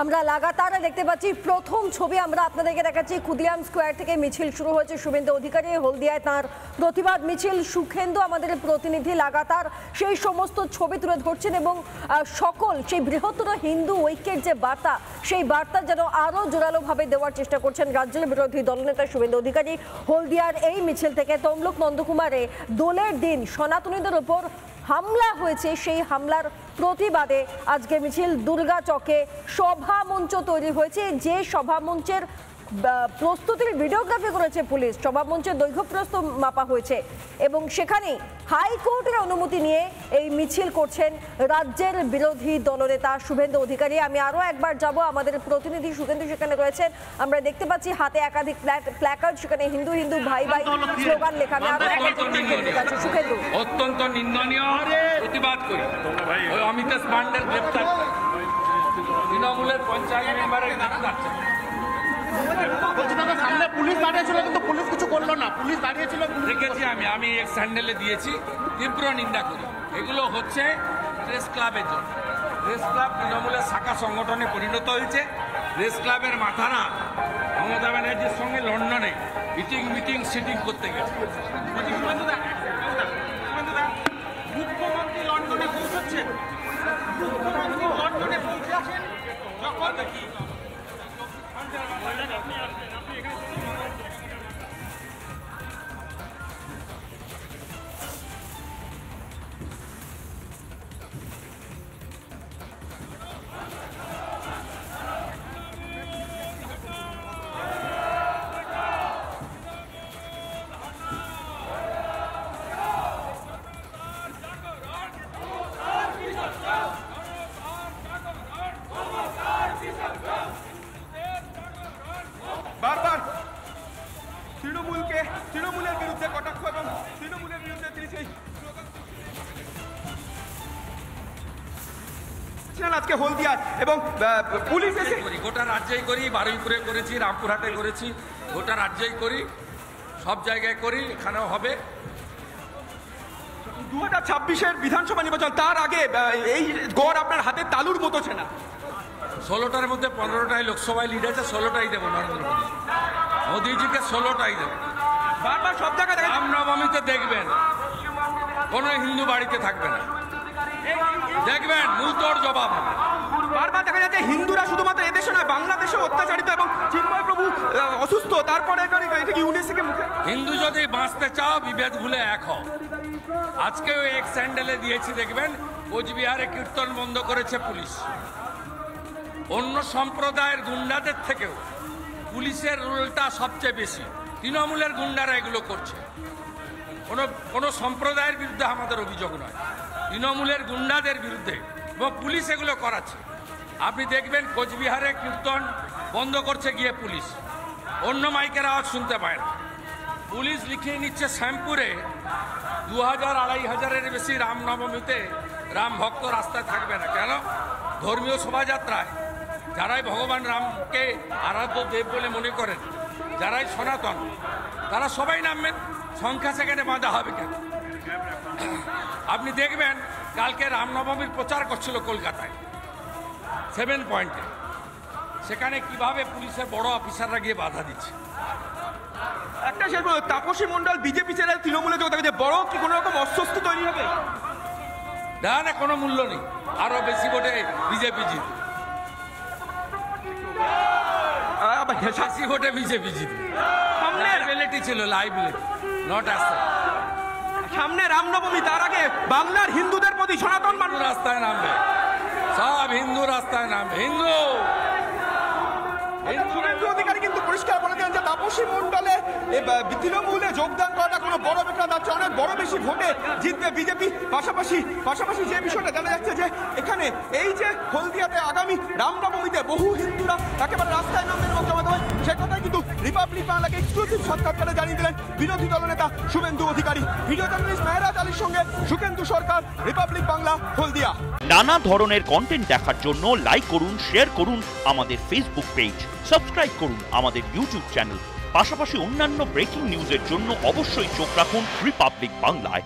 আমরা লাগাতার দেখতে পাচ্ছি প্রথম ছবি আমরা আপনাদেরকে দেখাচ্ছি কুদিয়াম স্কোয়ার থেকে মিছিল শুরু হয়েছে শুভেন্দু অধিকারী হলদিয়ায় তার প্রতিবাদ মিছিল সুখেন্দু আমাদের প্রতিনিধি লাগাতার সেই সমস্ত ছবি তুলে ধরছেন এবং সকল সেই বৃহত্তর হিন্দু ঐক্যের যে বার্তা সেই বার্তা যেন আরও জোরালোভাবে দেওয়ার চেষ্টা করছেন রাজ্যের বিরোধী দলনেতা শুভেন্দু অধিকারী হলদিয়ার এই মিছিল থেকে তমলুক নন্দকুমারে দোলের দিন সনাতনীদের উপর হামলা হয়েছে সেই হামলার প্রতিবাদে আজকে মিছিল দুর্গা চকে সভা মঞ্চ তৈরি হয়েছে যে সভা মঞ্চের প্রস্তুতির ভিডিওগ্রাফি করেছে পুলিশ সভা মঞ্চের দৈর্ঘ্যপ্রস্থ মাপা হয়েছে এবং সেখানে হাইকোর্টের অনুমতি নিয়ে এই মিছিল করছেন রাজ্যের বিরোধী দলনেতা শুভেন্দু অধিকারী আমি আরও একবার যাব আমাদের প্রতিনিধি শুভেন্দু সেখানে রয়েছেন আমরা দেখতে পাচ্ছি হাতে একাধিক প্ল্যাকার্ড সেখানে হিন্দু হিন্দু ভাই ভাই স্লোগান লেখা শুভেন্দু অত্যন্ত নিন্দনীয় প্রতিবাদ করি অমিতেশ পান্ডের গ্রেপ্তার তৃণমূলের পঞ্চায়েত মেম্বারের গ্রেপ্তার সামনে পুলিশ দাঁড়িয়েছিল কিন্তু পুলিশ কিছু করলো না পুলিশ দাঁড়িয়েছিল দেখেছি আমি এক স্যান্ডেলে দিয়েছি তীব্র নিন্দা করি এগুলো হচ্ছে প্রেস ক্লাবের জন্য প্রেস ক্লাব তৃণমূলের শাখা সংগঠনে পরিণত হয়েছে প্রেস ক্লাবের মাথারা মমতা ব্যানার্জির সঙ্গে লন্ডনে মিটিং সিটিং করতে গেছে মুখ্যমন্ত্রী লন্ডনে পৌঁছচ্ছেন লন্ডনে পৌঁছেছেন যখন বারবার তৃণমূলের বিরুদ্ধে কটাক্ষ এবং তৃণমূলের বিরুদ্ধে তিনি সেই আজকে হলদিয়া এবং পুলিশ এসে গোটা রাজ্যেই করি বারুইপুরে করেছি রামপুরহাটে করেছি গোটা রাজ্যেই করি সব জায়গায় করি এখানেও হবে 2026-এর বিধানসভা নির্বাচন তার আগে এই গড় আপনার হাতে তালুর মতো ছে না 16টার মধ্যে 15টায় লোকসভায় লিড আছে 16টাই দেবো নরেন্দ্র মোদী মোদীজিকে 16টাই দেবো বারবার সব জায়গায় রামনবমীতে দেখবেন কোনো হিন্দু বাড়িতে থাকবে না দেখবেন মুহূর্তর জবাব হবে বারবার দেখা যাচ্ছে হিন্দুরা শুধুমাত্র এদেশে নয় বাংলাদেশেও অত্যাচারিত এবং চিন্ময় প্রভু অসুস্থ তারপরে ইউনেস্কোকে মুখে হিন্দু যদি বাঁচতে চাও বিভেদ ভুলে এক হও আজকেও এক স্যান্ডেলে দিয়েছি দেখবেন কোচবিহারে কীর্তন বন্ধ করেছে পুলিশ অন্য সম্প্রদায়ের গুন্ডাদের থেকেও পুলিশের রোলটা সবচেয়ে বেশি তৃণমূলের গুন্ডারা এগুলো করছে কোনো সম্প্রদায়ের বিরুদ্ধে আমাদের অভিযোগ নয় তৃণমূলের গুন্ডাদের বিরুদ্ধে এবং পুলিশ এগুলো করাচ্ছে আপনি দেখবেন কোচবিহারে কীর্তন বন্ধ করছে গিয়ে পুলিশ অন্য মাইকের আওয়াজ শুনতে পায় না পুলিশ লিখিয়ে নিচ্ছে শ্যামপুরে 2000-2500-এর বেশি রামনবমীতে রাম ভক্ত রাস্তায় থাকবে না কেন ধর্মীয় শোভাযাত্রায় যারাই ভগবান রামকে আরাধ্য দেব বলে মনে করেন যারাই সনাতন তারা সবাই নামবেন সংখ্যা সেখানে বাঁধা হবে কেন আপনি দেখবেন কালকে রামনবমীর প্রচার করছিল কলকাতায় 7 পয়েন্টে সেখানে কিভাবে পুলিশের বড় অফিসাররা গিয়ে বাধা দিচ্ছে একটা শেষ তাপসী মণ্ডল বিজেপি ছেড়ে তৃণমূলে যোগ দেবে বড় কি কোনো রকম অস্বস্তি তৈরি হবে না কোনো মূল্য নেই আরো বেশি ভোটে বিজেপি জিতবে 80 ভোটে বিজেপি জিতবে লাইবিলিটি ছিল লাইবিলিটি নট অ্যাসেট সামনে রামনবমী তার আগে বাংলার হিন্দুদের প্রতি সনাতন মানুষ রাস্তায় নামবে সব হিন্দু রাস্তায় নামবে হিন্দু অধিকারী কিন্তু পরিষ্কার বলে দেন যে তাপসী মণ্ডলে তৃণমূলে যোগদান করাটা কোনো বড় ব্যাপার না অনেক বড় বেশি ভোটে জিতবে বিজেপি পাশাপাশি যে বিষয়টা জানা যাচ্ছে যে এখানে এই যে হলদিয়াতে আগামী রামনবমীতে বহু হিন্দুরা একেবারে রাস্তায় নামবেন এবং জমা দেবেন সে কথাই কিন্তু রিপাবলিক বাংলাকে এক্সক্লুসিভ সাক্ষাৎকারে জানিয়ে দিলেন বিরোধী দলনেতা শুভেন্দু অধিকারী ভিডিও জার্নালিস্ট মেহরাজ আলীর সঙ্গে সুখেন্দু সরকার রিপাবলিক বাংলা হলদিয়া নানা ধরনের কন্টেন্ট দেখার জন্য লাইক করুন শেয়ার করুন আমাদের ফেসবুক পেজ সাবস্ক্রাইব করুন আমাদের ইউটিউব চ্যানেল পাশাপাশি অন্যান্য ব্রেকিং নিউজের জন্য অবশ্যই চোখ রাখুন রিপাবলিক বাংলায়।